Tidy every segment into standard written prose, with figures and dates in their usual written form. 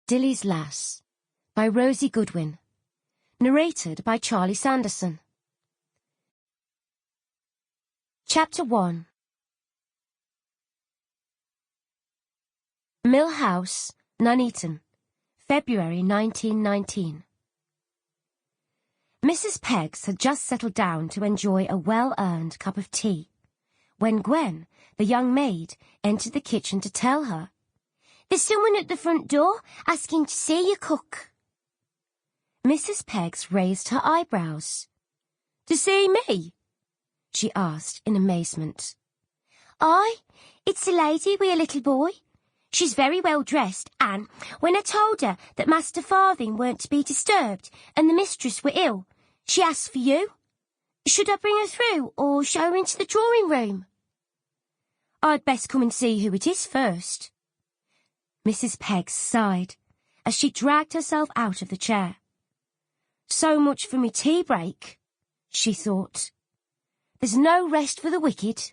Dilly's Lass by Rosie Goodwin. Narrated by Charlie Sanderson. Chapter 1. Mill House, Nuneaton, February 1919. Mrs. Peggs had just settled down to enjoy a well-earned cup of tea, when Gwen, the young maid, entered the kitchen to tell her, "There's someone at the front door asking to see you, cook." Mrs. Peggs raised her eyebrows. "To see me?" she asked in amazement. "Aye, it's a lady with a little boy. She's very well dressed, and when I told her that Master Farthing weren't to be disturbed and the mistress were ill, she asked for you. Should I bring her through or show her into the drawing room?" "I'd best come and see who it is first." Mrs. Peggs sighed as she dragged herself out of the chair. "So much for me tea break," she thought. "There's no rest for the wicked."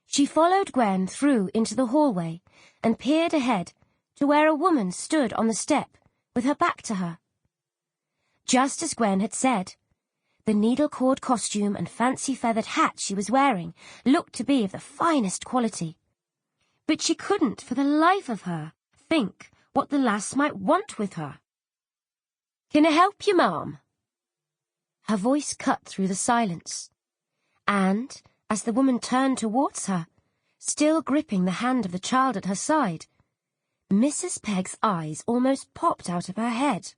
She followed Gwen through into the hallway and peered ahead to where a woman stood on the step with her back to her. Just as Gwen had said, the needle-cord costume and fancy feathered hat she was wearing looked to be of the finest quality. But she couldn't for the life of her think what the lass might want with her. "Can I help you, ma'am?" Her voice cut through the silence, and as the woman turned towards her, still gripping the hand of the child at her side, Mrs. Peggs' eyes almost popped out of her head.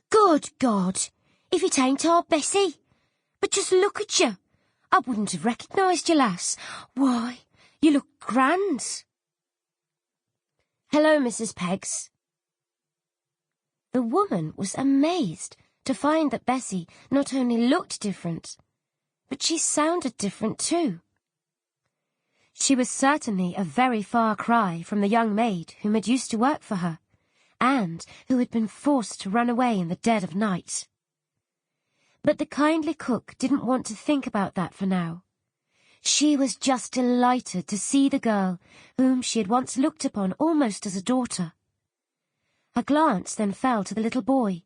"Good God, if it ain't our Bessie! But just look at you! I wouldn't have recognised you, lass. Why, you look grand." "Hello, Mrs. Peggs." The woman was amazed to find that Bessie not only looked different, but she sounded different too. She was certainly a very far cry from the young maid whom had used to work for her, and who had been forced to run away in the dead of night. But the kindly cook didn't want to think about that for now. She was just delighted to see the girl whom she had once looked upon almost as a daughter. Her glance then fell to the little boy,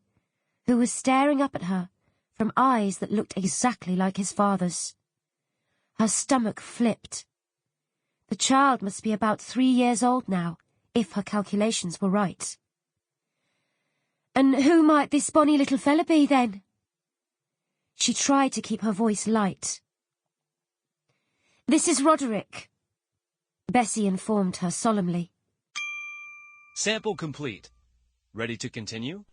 who was staring up at her from eyes that looked exactly like his father's. Her stomach flipped. The child must be about 3 years old now, if her calculations were right. "And who might this bonny little fella be, then?" She tried to keep her voice light. "This is Roderick," Bessie informed her solemnly. Sample complete. Ready to continue?